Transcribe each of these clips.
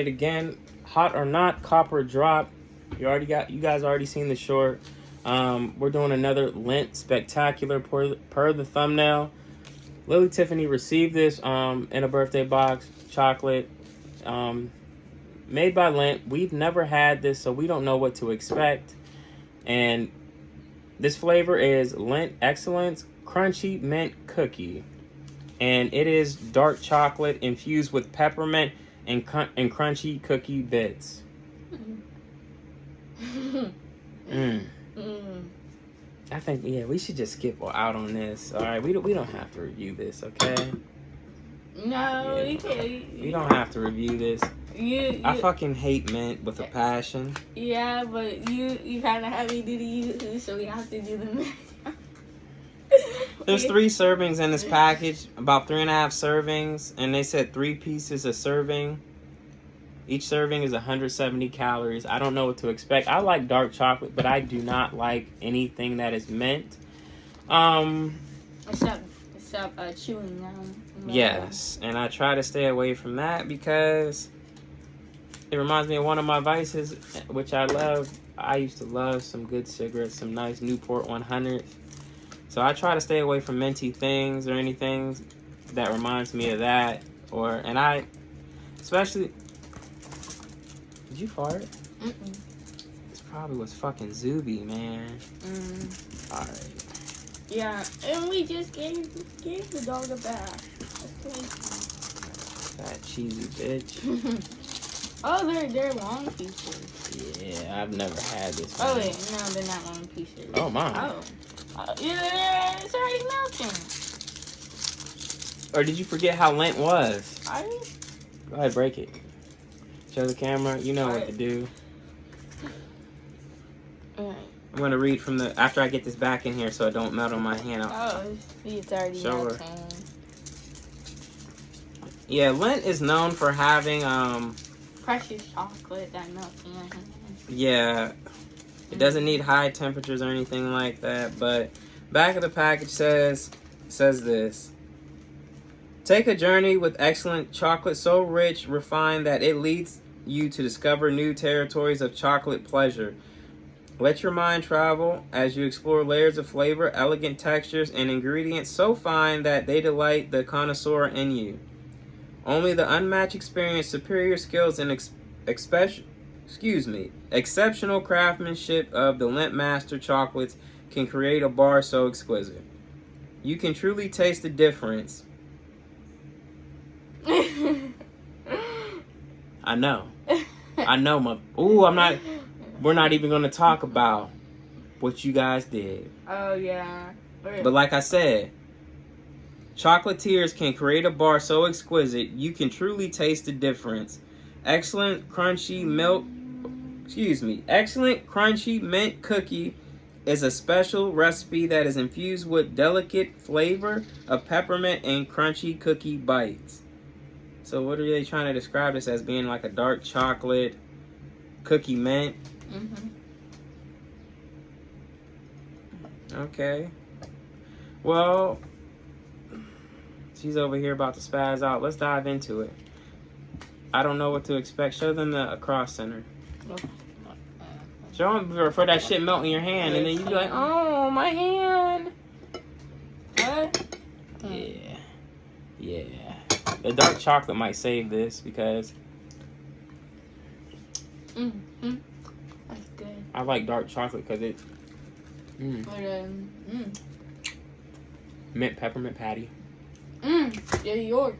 it again. Hot or Not, Copper Drop. You guys already seen the short. We're doing another Lent spectacular per the thumbnail. Lily Tiffany received this in a birthday box, chocolate, made by Lent. We've never had this, so we don't know what to expect. And this flavor is Lent Excellence Crunchy Mint Cookie. And it is dark chocolate infused with peppermint and crunchy cookie bits. I think we should just skip out on this. All right, we don't have to review this, okay? No, you can't. We don't have to review this. I fucking hate mint with a passion. Yeah, but you kind of heavy duty, so we have to do the mint. There's 3 servings in this package, about 3.5 servings, and they said 3 pieces a serving. Each serving is 170 calories. I don't know what to expect. I like dark chocolate, but I do not like anything that is mint. Except chewing gum. Yes, and I try to stay away from that because it reminds me of one of my vices, which I love. I used to love some good cigarettes, some nice Newport 100s. So I try to stay away from minty things or anything that reminds me of that. And I, especially, did you fart? Mm-mm. This probably was fucking Zuby, man. Alright. Yeah, and we just gave the dog a bath. That cheesy bitch. Oh, they're long pieces. Yeah, I've never had this Oh, one. wait, no, they're not long pieces. Oh, my. Oh. Yeah, it's already melting. Or did you forget how Lent was? Alright. Go ahead, break it. Show the camera. You know what to do. Alright. I'm going to read from after I get this back in here so it don't melt on my hand. Oh, it's already melting. Yeah, Lent is known for having, precious chocolate that melts in your hand. Yeah. It doesn't need high temperatures or anything like that, but back of the package says this. Take a journey with excellent chocolate so rich, refined that it leads you to discover new territories of chocolate pleasure. Let your mind travel as you explore layers of flavor, elegant textures, and ingredients so fine that they delight the connoisseur in you. Only the unmatched experience, superior skills, and exceptional craftsmanship of the Lent Master chocolates can create a bar so exquisite. You can truly taste the difference. I know. We're not even going to talk about what you guys did. Oh, yeah. But like I said, chocolatiers can create a bar so exquisite, you can truly taste the difference. Excellent crunchy mint cookie is a special recipe that is infused with delicate flavor of peppermint and crunchy cookie bites. So what are they trying to describe this as? Being like a dark chocolate cookie mint? Mm-hmm. Okay. Well, she's over here about to spaz out. Let's dive into it. I don't know what to expect. Show them the cross center. Show them before that shit melt in your hand, and then you be like, "Oh, my hand." What? Yeah. The dark chocolate might save this because that's good. I like dark chocolate because it. Mint peppermint patty. New York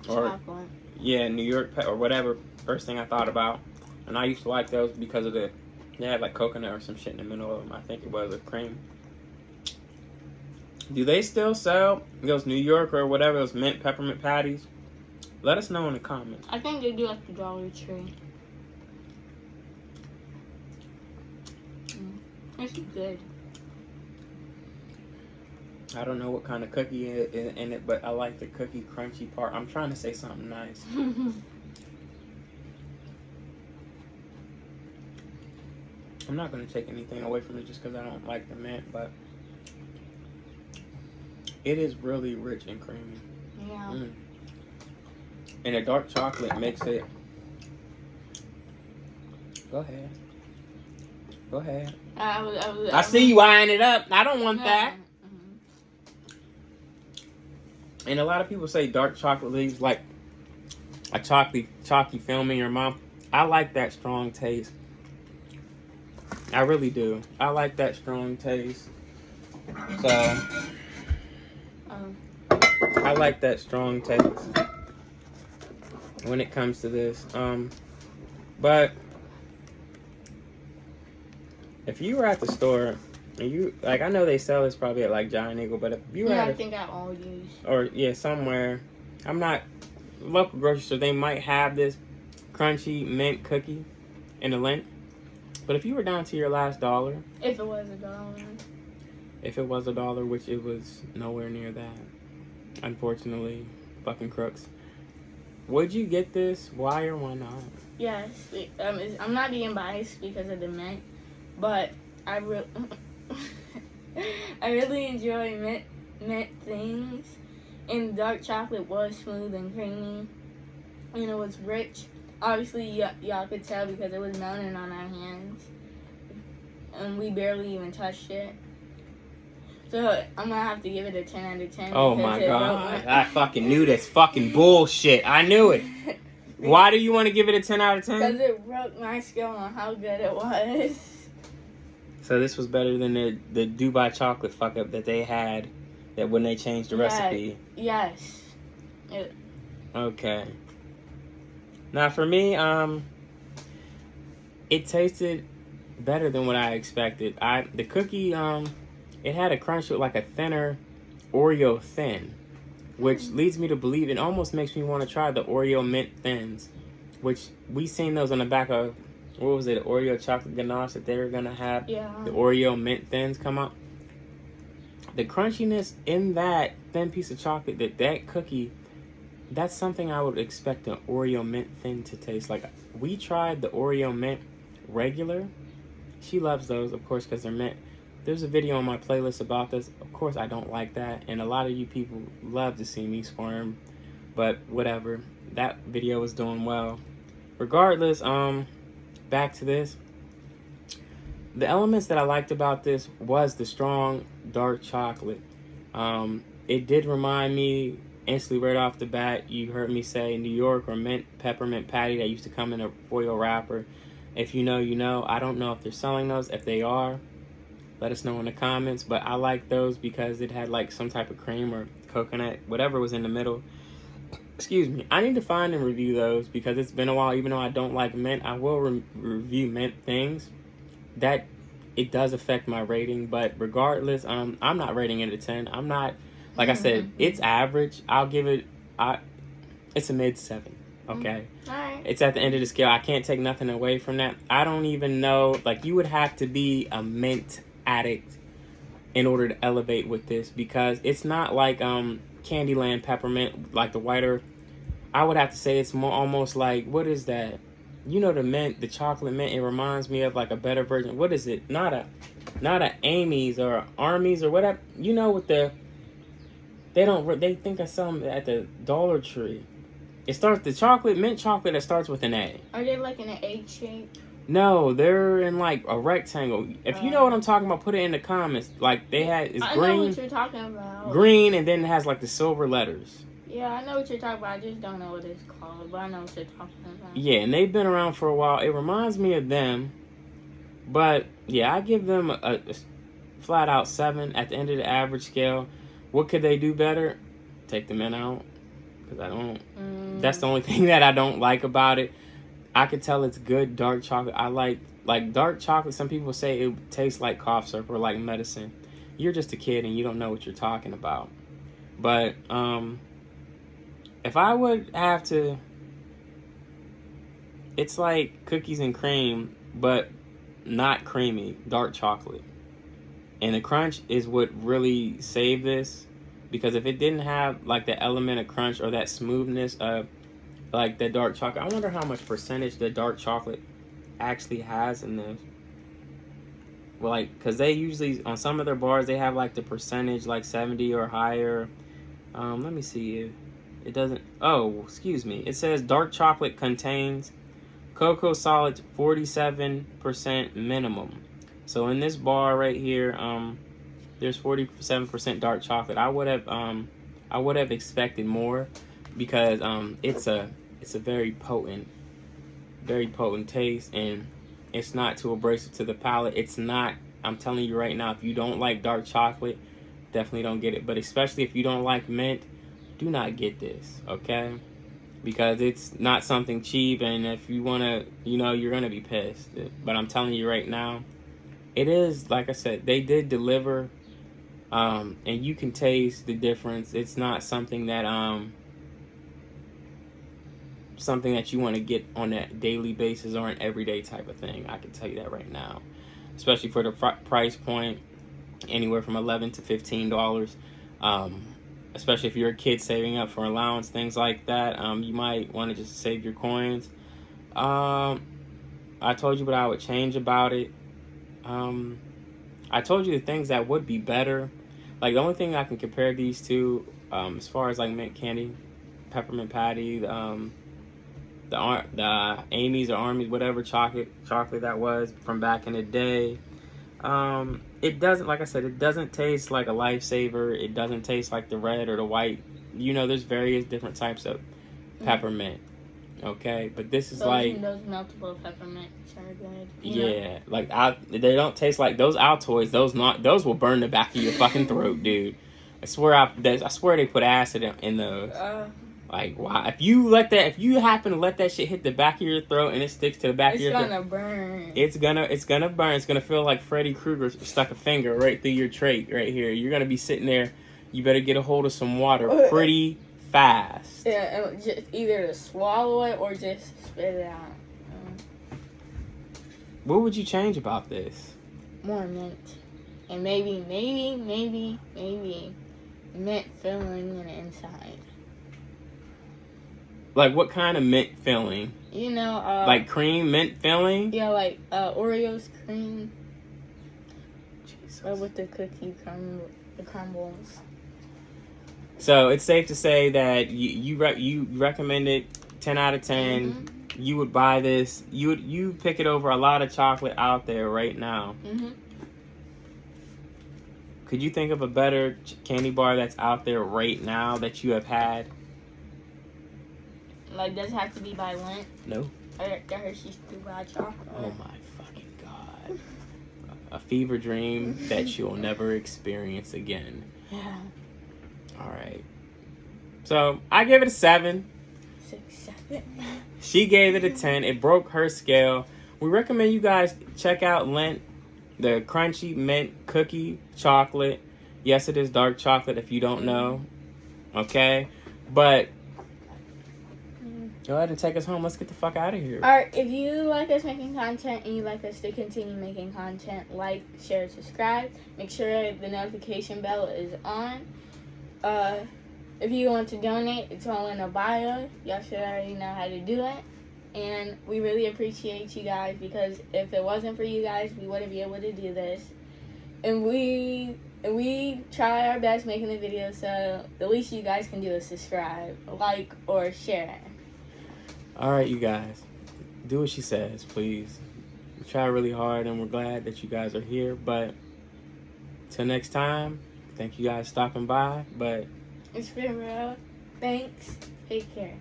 chocolate. Yeah, New York or whatever. First thing I thought about, and I used to like those because of they had like coconut or some shit in the middle of them. I think it was a cream. Do they still sell those New York or whatever, those mint peppermint patties? Let us know in the comments. I think they do at the Dollar Tree. It's good. I don't know what kind of cookie is in it, but I like the cookie crunchy part. I'm trying to say something nice. I'm not going to take anything away from it just because I don't like the mint, but it is really rich and creamy. Yeah. And the dark chocolate makes it Go ahead. Go ahead. I see you eyeing it up. I don't want that. And a lot of people say dark chocolate leaves like a chalky film in your mouth. I like that strong taste. I really do. I like that strong taste. So I like that strong taste when it comes to this. But if you were at the store and you like, I know they sell this probably at like Giant Eagle, but if you were I think at Aldi's or somewhere, I'm not local grocery store, they might have this crunchy mint cookie in the Lindt. But if you were down to your last dollar, if it was $1, which it was nowhere near that, unfortunately, fucking crooks, would you get this? Why or why not? Yes, I'm not being biased because of the mint, but I really enjoy mint things, and dark chocolate was smooth and creamy, and it was rich. Obviously, y'all could tell because it was melting on our hands, and we barely even touched it. So I'm gonna have to give it a 10 out of 10. Oh my god, I fucking knew this fucking bullshit. I knew it. Why do you want to give it a 10 out of 10? Because it broke my scale on how good it was. So this was better than the Dubai chocolate fuck up that they had that when they changed the recipe. Yes. Okay. Now for me, it tasted better than what I expected. The cookie, it had a crunch with like a thinner Oreo thin, which leads me to believe it almost makes me want to try the Oreo mint thins, which we seen those on the back of, what was it, Oreo chocolate ganache that they were gonna have. Yeah. The Oreo mint thins come up. The crunchiness in that thin piece of chocolate, that cookie, that's something I would expect an Oreo mint thin to taste like. We tried the Oreo mint regular. She loves those, of course, because they're mint. There's a video on my playlist about this. Of course, I don't like that, and a lot of you people love to see me squirm, but whatever. That video was doing well. Regardless, back to this. The elements that I liked about this was the strong dark chocolate. It did remind me instantly right off the bat. You heard me say New York or mint peppermint patty that used to come in a foil wrapper. If you know, you know. I don't know if they're selling those. If they are, let us know in the comments. But I like those because it had like some type of cream or coconut, whatever was in the middle. Excuse me. I need to find and review those because it's been a while. Even though I don't like mint, I will review mint things. That it does affect my rating, but regardless, I'm not rating it a 10. I'm not, like I said, it's average. I'll give it, it's a mid 7. Okay. All right. It's at the end of the scale. I can't take nothing away from that. I don't even know, like, you would have to be a mint addict in order to elevate with this because it's not like Candyland peppermint, like the whiter. I would have to say it's more almost like, what is that? You know, the mint, the chocolate mint, it reminds me of like a better version. What is it? Not a Amy's or Army's or whatever. You know, with they think I sell them at the Dollar Tree. It starts, the chocolate, mint chocolate that starts with an A. Are they like in an egg shape? No, they're in like a rectangle. If you know what I'm talking about, put it in the comments. Like it's green. I know what you're talking about. Green, and then it has like the silver letters. Yeah, I know what you're talking about. I just don't know what it's called, but I know what you're talking about. Yeah, and they've been around for a while. It reminds me of them. But, yeah, I give them a flat out 7 at the end of the average scale. What could they do better? Take the mint out. Because I don't. That's the only thing that I don't like about it. I could tell it's good dark chocolate. I like dark chocolate. Some people say it tastes like cough syrup or like medicine. You're just a kid and you don't know what you're talking about. But, if I would have to, it's like cookies and cream, but not creamy, dark chocolate. And the crunch is what really saved this. Because if it didn't have like the element of crunch or that smoothness of like the dark chocolate, I wonder how much percentage the dark chocolate actually has in this. Well, like, because they usually, on some of their bars, they have like the percentage like 70 or higher. Let me see if it doesn't. Oh, excuse me. It says dark chocolate contains Cocoa Solid 47% minimum. So in this bar right here, there's 47% dark chocolate. I would have expected more because it's a very potent taste, and it's not too abrasive to the palate. It's not. I'm telling you right now, if you don't like dark chocolate, definitely don't get it. But especially if you don't like mint, do not get this, okay? Because it's not something cheap, and if you want to, you're going to be pissed. But I'm telling you right now, it is, like I said, they did deliver, and you can taste the difference. It's not something that you want to get on a daily basis or an everyday type of thing. I can tell you that right now, especially for the price point, anywhere from $11 to $15. Especially if you're a kid saving up for allowance, things like that, you might want to just save your coins. I told you what I would change about it. I told you the things that would be better. Like, the only thing I can compare these to, as far as like mint candy, peppermint patty, the Amy's or Army's, whatever chocolate that was from back in the day. It doesn't, like I said, it doesn't taste like a Lifesaver. It doesn't taste like the red or the white. There's various different types of peppermint. Okay, but this is like those meltable peppermints are good. Yeah, like they don't taste like those Altoids. Those will burn the back of your fucking throat, dude. I swear they put acid in those. Like, why? If you happen to let that shit hit the back of your throat and it sticks to the back of your throat, it's gonna burn. It's gonna burn. It's gonna feel like Freddy Krueger stuck a finger right through your trach right here. You're gonna be sitting there. You better get a hold of some water pretty fast. Yeah, and just either to swallow it or just spit it out. What would you change about this? More mint, and maybe mint filling on the inside. Like, what kind of mint filling? Like cream mint filling? Yeah, like Oreos cream. Jesus. With the cookie crumbles. So it's safe to say that you recommend it 10 out of 10. Mm-hmm. You would buy this. You pick it over a lot of chocolate out there right now. Mm-hmm. Could you think of a better candy bar that's out there right now that you have had? Like, does it have to be by Lindt? No. Or the Hershey's Dubai chocolate? Oh my fucking God. A fever dream that you'll never experience again. Yeah. Alright. So, I give it a 7. 6, 7. She gave it a 10. It broke her scale. We recommend you guys check out Lindt, the crunchy mint cookie chocolate. Yes, it is dark chocolate if you don't know. Okay? But go ahead and take us home. Let's get the fuck out of here. Alright, if you like us making content and you like us to continue making content, like, share, subscribe. Make sure the notification bell is on. If you want to donate, it's all in the bio. Y'all should already know how to do it. And we really appreciate you guys, because if it wasn't for you guys, we wouldn't be able to do this. And we try our best making the video, so the least you guys can do is subscribe, like, or share. Alright, you guys. Do what she says, please. We try really hard, and we're glad that you guys are here. But till next time, thank you guys stopping by. But it's been real. Thanks. Take care.